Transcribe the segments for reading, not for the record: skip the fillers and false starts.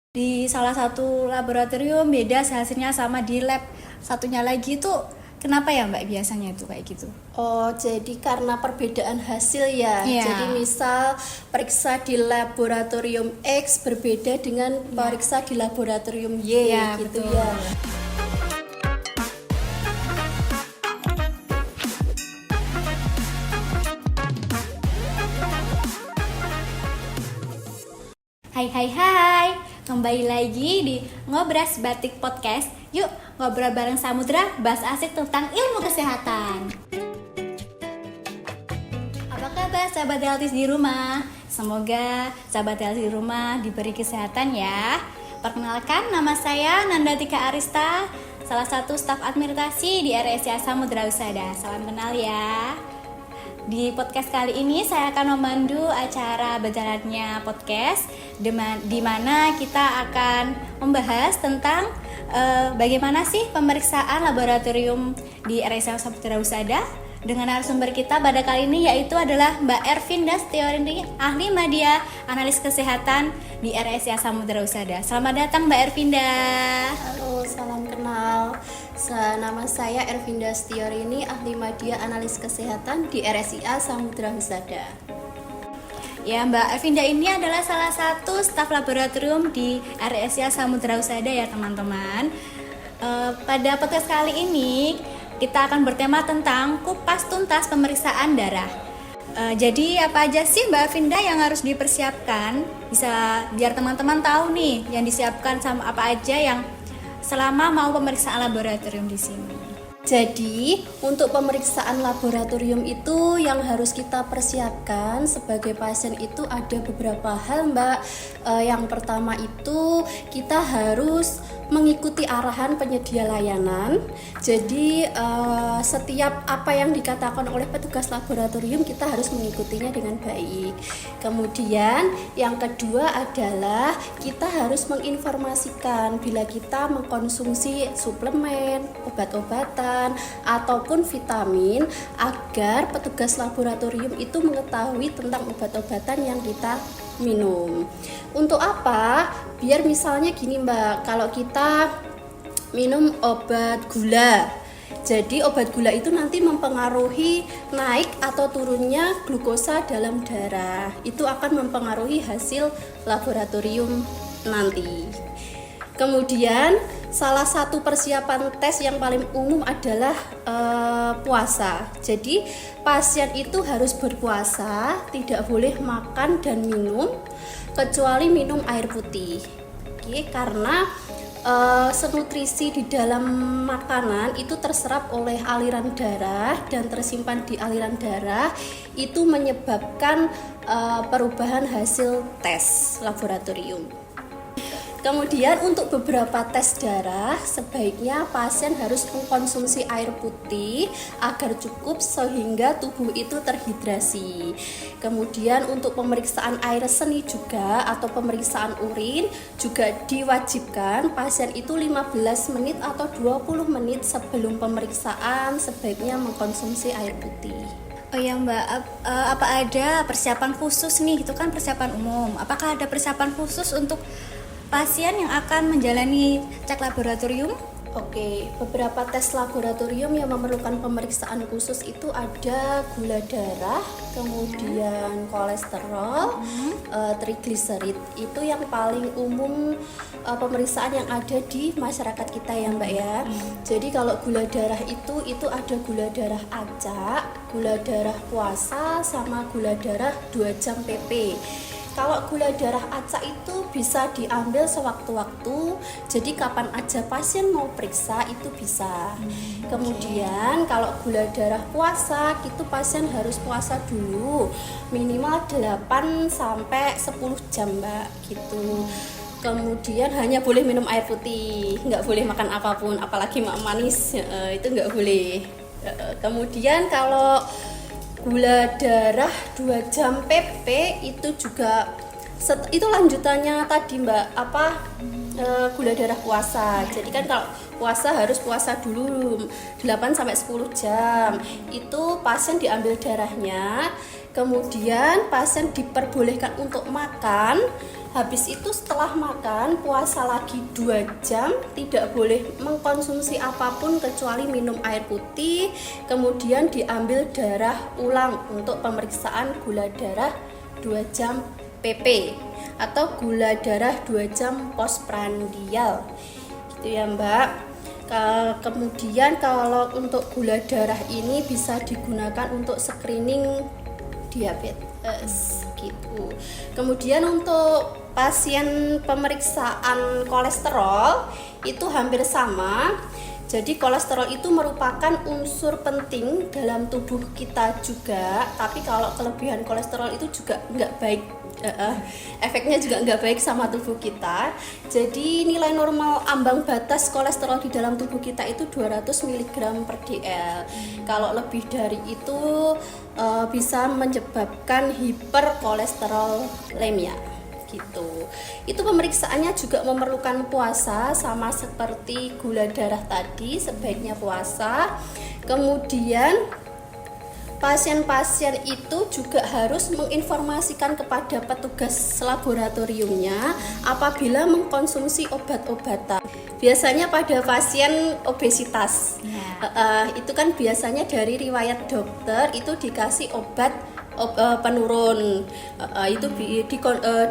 di salah satu laboratorium beda hasilnya sama di lab satunya lagi itu kenapa ya Mbak biasanya itu kayak gitu? Oh, jadi karena perbedaan hasil ya. Iya. Jadi misal periksa di laboratorium X berbeda dengan periksa di laboratorium Y Iya, gitu betul. ya. Hai, kembali lagi di Ngobras Batik Podcast. Yuk ngobrol bareng Samudra, bahas asik tentang ilmu kesehatan. Apa kabar sahabat Healthy di rumah? Semoga sahabat Healthy di rumah diberi kesehatan ya. Perkenalkan, nama saya Nanda Tika Arista, salah satu staf administrasi di RSCA Samudra Husada. Salam kenal ya. Di podcast kali ini saya akan memandu acara berjalannya podcast di mana kita akan membahas tentang bagaimana sih pemeriksaan laboratorium di RSCA Samudra Husada dengan narasumber kita pada kali ini yaitu adalah Mbak Ervinda Setiorini, ahli media analis kesehatan di RSCA Samudra Husada. Selamat datang Mbak Ervinda. Halo, salam kenal. Nama saya Ervinda Setiorini, ahli media analis kesehatan di RSCA Samudra Husada. Ya, Mbak Ervinda ini adalah salah satu staf laboratorium di RSCA Samudra Husada ya teman-teman. Pada podcast kali ini kita akan bertema tentang kupas tuntas pemeriksaan darah. Jadi apa aja sih Mbak Ervinda yang harus dipersiapkan? Bisa biar teman-teman tahu nih yang disiapkan sama apa aja yang selama mau pemeriksaan laboratorium di sini. Jadi, untuk pemeriksaan laboratorium itu yang harus kita persiapkan sebagai pasien itu ada beberapa hal, Mbak. Yang pertama itu kita harus mengikuti arahan penyedia layanan. Jadi, setiap apa yang dikatakan oleh petugas laboratorium kita harus mengikutinya dengan baik. Kemudian, yang kedua adalah kita harus menginformasikan bila kita mengkonsumsi suplemen, obat-obatan ataupun vitamin agar petugas laboratorium itu mengetahui tentang obat-obatan yang kita minum. Untuk apa? Biar misalnya gini Mbak, kalau kita minum obat gula, jadi obat gula itu nanti mempengaruhi naik atau turunnya glukosa dalam darah. Itu akan mempengaruhi hasil laboratorium nanti. Kemudian salah satu persiapan tes yang paling umum adalah puasa. Jadi pasien itu harus berpuasa, tidak boleh makan dan minum kecuali minum air putih. Oke, karena nutrisi di dalam makanan itu terserap oleh aliran darah dan tersimpan di aliran darah, itu menyebabkan perubahan hasil tes laboratorium. Kemudian untuk beberapa tes darah sebaiknya pasien harus mengkonsumsi air putih agar cukup sehingga tubuh itu terhidrasi. Kemudian untuk pemeriksaan air seni juga atau pemeriksaan urin juga diwajibkan pasien itu 15 menit atau 20 menit sebelum pemeriksaan sebaiknya mengkonsumsi air putih. Oh ya Mbak, apa ada persiapan khusus nih? Itu kan persiapan umum. Apakah ada persiapan khusus untuk pasien yang akan menjalani cek laboratorium? Oke, beberapa tes laboratorium yang memerlukan pemeriksaan khusus itu ada gula darah, kemudian kolesterol, trigliserid. Itu yang paling umum pemeriksaan yang ada di masyarakat kita ya Mbak ya. Jadi kalau gula darah itu ada gula darah acak, gula darah puasa, sama gula darah 2 jam PP. Kalau gula darah acak itu bisa diambil sewaktu-waktu, jadi kapan aja pasien mau periksa itu bisa. Kemudian kalau gula darah puasa, itu pasien harus puasa dulu minimal 8 sampai 10 jam Mbak gitu. Kemudian hanya boleh minum air putih, nggak boleh makan apapun, apalagi manis, itu nggak boleh. Kemudian kalau gula darah 2 jam PP itu juga itu lanjutannya tadi Mbak, gula darah puasa. Jadi kan kalau puasa harus puasa dulu 8 sampai 10 jam. Itu pasien diambil darahnya, kemudian pasien diperbolehkan untuk makan Habis itu setelah makan puasa lagi 2 jam, tidak boleh mengkonsumsi apapun kecuali minum air putih. Kemudian diambil darah ulang untuk pemeriksaan gula darah 2 jam PP atau gula darah 2 jam postprandial. Gitu ya Mbak. Kemudian kalau untuk gula darah ini bisa digunakan untuk screening diabetes gitu. Kemudian untuk pasien pemeriksaan kolesterol itu hampir sama. Jadi kolesterol itu merupakan unsur penting dalam tubuh kita juga, tapi kalau kelebihan kolesterol itu juga nggak baik, efeknya juga nggak baik sama tubuh kita. Jadi nilai normal ambang batas kolesterol di dalam tubuh kita itu 200 mg per dl. Kalau lebih dari itu bisa menyebabkan hiperkolesterolemia gitu. Itu pemeriksaannya juga memerlukan puasa, sama seperti gula darah tadi, sebaiknya puasa. Kemudian pasien-pasien itu juga harus menginformasikan kepada petugas laboratoriumnya apabila mengkonsumsi obat-obatan. Biasanya pada pasien obesitas, itu kan biasanya dari riwayat dokter itu dikasih obat penurun, itu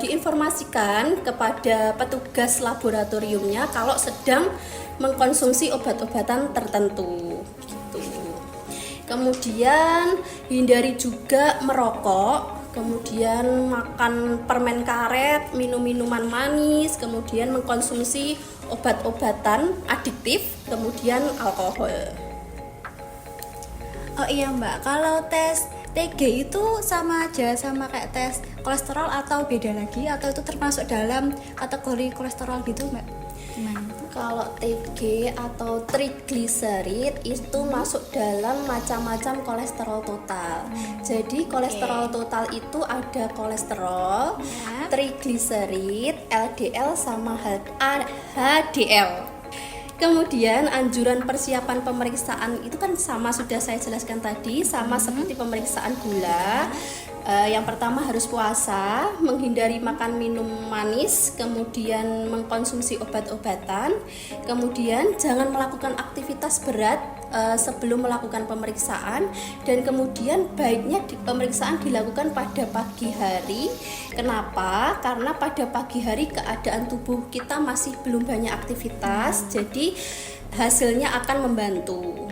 diinformasikan kepada petugas laboratoriumnya kalau sedang mengkonsumsi obat-obatan tertentu gitu. Kemudian hindari juga merokok, kemudian makan permen karet, minum minuman manis, kemudian mengkonsumsi obat-obatan adiktif, kemudian alkohol. Oh iya Mbak, kalau tes TG itu sama aja sama kayak tes kolesterol atau beda lagi, atau itu termasuk dalam kategori kolesterol gitu Mbak? Gimana? Kalau TG atau triglycerid itu masuk dalam macam-macam kolesterol total. Jadi kolesterol total itu ada kolesterol, triglycerid, LDL sama HDL. Kemudian anjuran persiapan pemeriksaan itu kan sama, sudah saya jelaskan tadi, sama seperti pemeriksaan gula. Yang pertama harus puasa, menghindari makan minum manis, kemudian mengkonsumsi obat-obatan, kemudian jangan melakukan aktivitas berat sebelum melakukan pemeriksaan, dan kemudian baiknya pemeriksaan dilakukan pada pagi hari. Kenapa? Karena pada pagi hari keadaan tubuh kita masih belum banyak aktivitas, jadi hasilnya akan membantu.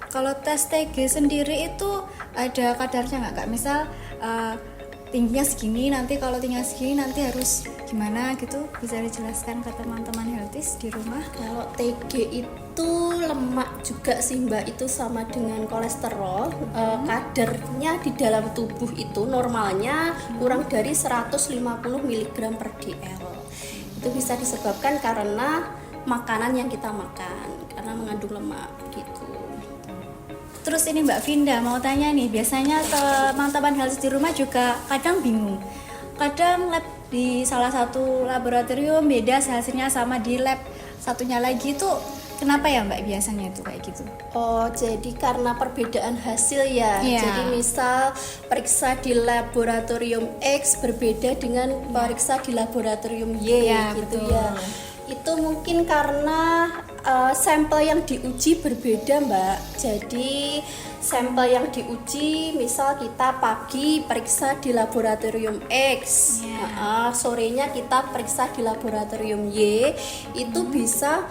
Kalau tes TG sendiri itu ada kadarnya nggak Kak? Misal tingginya segini, nanti kalau tingginya segini nanti harus gimana gitu, bisa dijelaskan ke teman-teman healthies di rumah? Kalau TG itu lemak juga sih Mbak, itu sama dengan kolesterol. Kadarnya di dalam tubuh itu normalnya kurang dari 150 mg per dl. Itu bisa disebabkan karena makanan yang kita makan, karena mengandung lemak gitu. Terus ini Mbak Vinda mau tanya nih, biasanya teman-teman health di rumah juga kadang bingung. Kadang lab di salah satu laboratorium beda hasilnya sama di lab satunya lagi, itu kenapa ya Mbak biasanya itu kayak gitu? Oh, jadi karena perbedaan hasil ya. Iya. Jadi misal periksa di laboratorium X berbeda dengan periksa di laboratorium Y gitu betul. ya. Itu mungkin karena sampel yang diuji berbeda Mbak. Jadi sampel yang diuji, misal kita pagi periksa di laboratorium X, sorenya kita periksa di laboratorium Y, itu bisa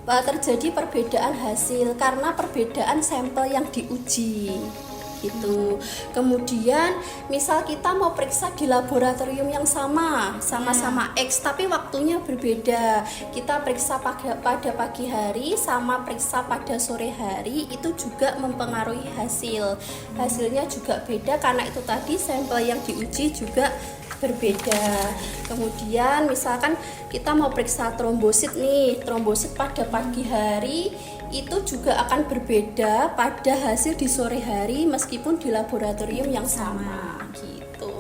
terjadi perbedaan hasil karena perbedaan sampel yang diuji gitu. Kemudian misal kita mau periksa di laboratorium yang sama-sama X tapi waktunya berbeda, kita periksa pada pagi hari sama periksa pada sore hari, itu juga mempengaruhi hasilnya juga beda karena itu tadi sampel yang diuji juga berbeda. Kemudian misalkan kita mau periksa trombosit nih, trombosit pada pagi hari itu juga akan berbeda pada hasil di sore hari meskipun di laboratorium yang sama gitu.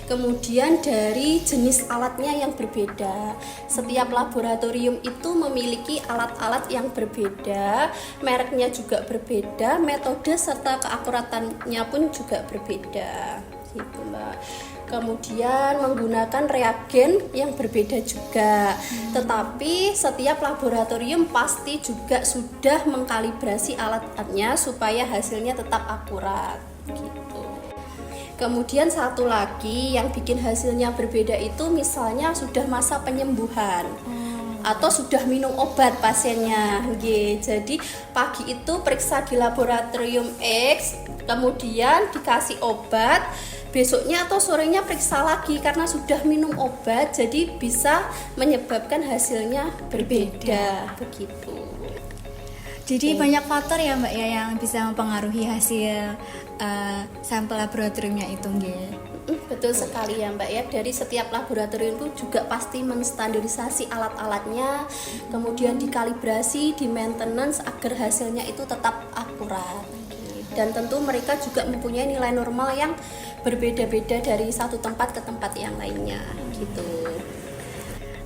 Kemudian dari jenis alatnya yang berbeda, setiap laboratorium itu memiliki alat-alat yang berbeda, mereknya juga berbeda, metode serta keakuratannya pun juga berbeda gitu Mbak. kemudian menggunakan reagen yang berbeda juga. Tetapi setiap laboratorium pasti juga sudah mengkalibrasi alat-alatnya supaya hasilnya tetap akurat gitu. Kemudian satu lagi yang bikin hasilnya berbeda itu misalnya sudah masa penyembuhan atau sudah minum obat pasiennya. Jadi pagi itu periksa di laboratorium X, kemudian dikasih obat, besoknya atau sorenya periksa lagi karena sudah minum obat, jadi bisa menyebabkan hasilnya berbeda begitu. Jadi banyak faktor ya Mbak ya yang bisa mempengaruhi hasil sampel laboratoriumnya itu nggih. Betul sekali ya Mbak ya, dari setiap laboratorium itu juga pasti menstandarisasi alat-alatnya, kemudian dikalibrasi, di maintenance agar hasilnya itu tetap akurat. Dan tentu mereka juga mempunyai nilai normal yang berbeda-beda dari satu tempat ke tempat yang lainnya gitu.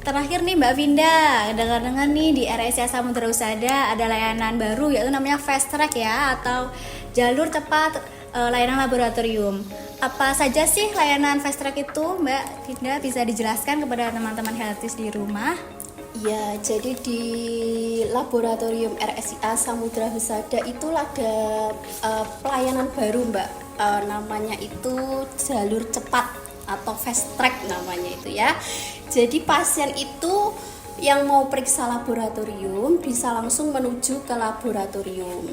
Terakhir nih Mbak Vinda, dengar-dengar nih di RSCA Samudra Husada ada layanan baru yaitu namanya Fast Track ya, atau jalur cepat layanan laboratorium. Apa saja sih layanan Fast Track itu Mbak Vinda, bisa dijelaskan kepada teman-teman healthies di rumah? Ya, jadi di laboratorium RSCA Samudra Husada itu ada pelayanan baru Mbak, namanya itu jalur cepat atau fast track namanya itu ya. Jadi pasien itu yang mau periksa laboratorium bisa langsung menuju ke laboratorium.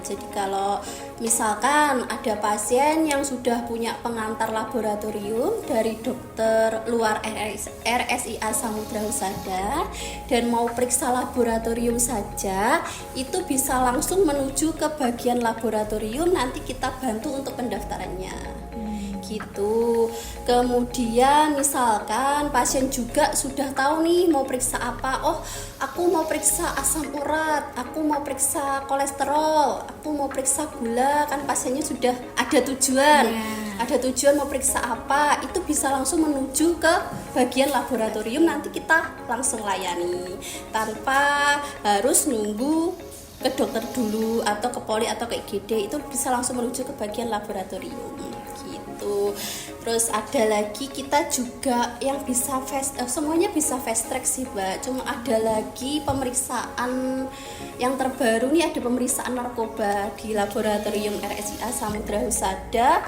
Jadi kalau misalkan ada pasien yang sudah punya pengantar laboratorium dari dokter luar RSCA Samudra Husada dan mau periksa laboratorium saja, itu bisa langsung menuju ke bagian laboratorium, nanti kita bantu untuk pendaftarannya. Gitu. Kemudian misalkan pasien juga sudah tahu nih mau periksa apa. Oh, aku mau periksa asam urat, aku mau periksa kolesterol, aku mau periksa gula, kan pasiennya sudah ada tujuan. Ada tujuan mau periksa apa, itu bisa langsung menuju ke bagian laboratorium, nanti kita langsung layani tanpa harus nunggu ke dokter dulu atau ke poli atau ke IGD, itu bisa langsung menuju ke bagian laboratorium gitu. Terus ada lagi kita juga yang bisa semuanya bisa fast track sih Mbak, cuma ada lagi pemeriksaan yang terbaru nih, ada pemeriksaan narkoba di laboratorium RSCA Samudra Husada.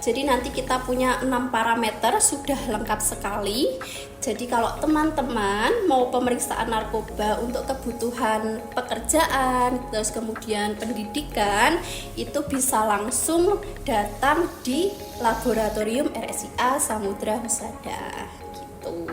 Jadi nanti kita punya 6 parameter, sudah lengkap sekali. Jadi kalau teman-teman mau pemeriksaan narkoba untuk kebutuhan pekerjaan, terus kemudian pendidikan, itu bisa langsung datang di laboratorium RSCA Samudra Husada gitu.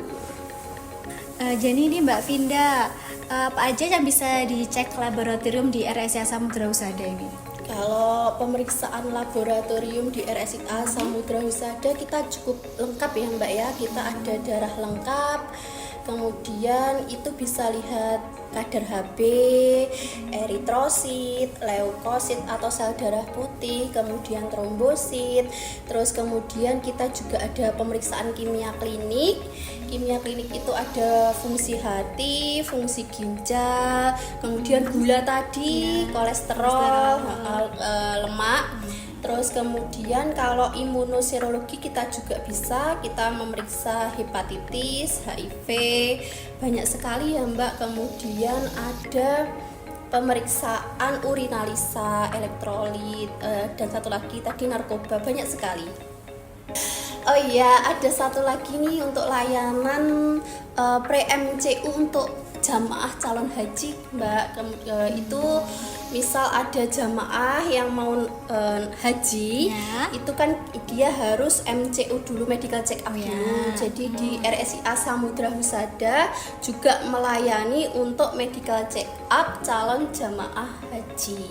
Jadi ini Mbak Vinda, apa aja yang bisa dicek laboratorium di RSCA Samudra Husada ini? Kalau pemeriksaan laboratorium di RSCA Samudra Husada kita cukup lengkap ya Mbak ya. Kita ada darah lengkap, kemudian itu bisa lihat kadar Hb, eritrosit, leukosit atau sel darah putih, kemudian trombosit. Terus kemudian kita juga ada pemeriksaan kimia klinik. Kimia klinik itu ada fungsi hati, fungsi ginjal, kemudian gula tadi, kolesterol, lemak. Terus kemudian kalau imunoserologi kita juga bisa, kita memeriksa hepatitis, HIV, banyak sekali ya Mbak. Kemudian ada pemeriksaan urinalisa, elektrolit, dan satu lagi tadi narkoba, banyak sekali. Oh iya, ada satu lagi nih untuk layanan pre-MCU untuk jamaah calon haji Mbak. Itu misal ada jamaah yang mau haji ya, itu kan dia harus MCU dulu, medical check up dulu. Jadi di RSCA Samudra Husada juga melayani untuk medical check up calon jamaah haji.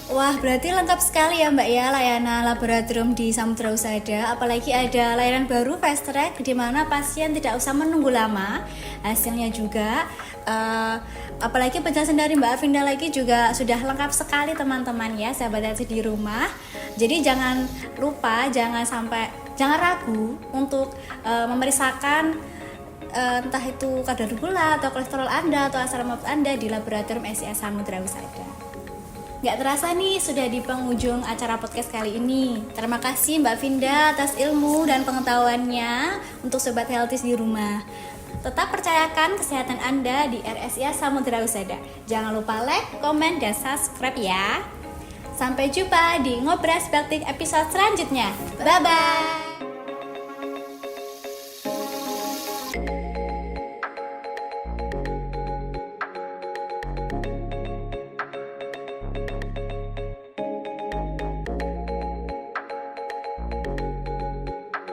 Wah, berarti lengkap sekali ya Mbak ya layanan laboratorium di Samudra Husada. Apalagi ada layanan baru Fast Track di mana pasien tidak usah menunggu lama. Hasilnya juga apalagi penjelasan dari Mbak Vinda lagi juga sudah lengkap sekali teman-teman ya, sahabat healthy di rumah. Jadi jangan lupa, jangan ragu untuk memeriksakan entah itu kadar gula atau kolesterol Anda atau asam lambung Anda di laboratorium RSCA Samudra Husada. Gak terasa nih sudah di penghujung acara podcast kali ini. Terima kasih Mbak Vinda atas ilmu dan pengetahuannya untuk Sobat Healthies di rumah. Tetap percayakan kesehatan Anda di RSIA Samudra Husada. Jangan lupa like, komen, dan subscribe ya. Sampai jumpa di Ngobras Baktik episode selanjutnya. Bye-bye.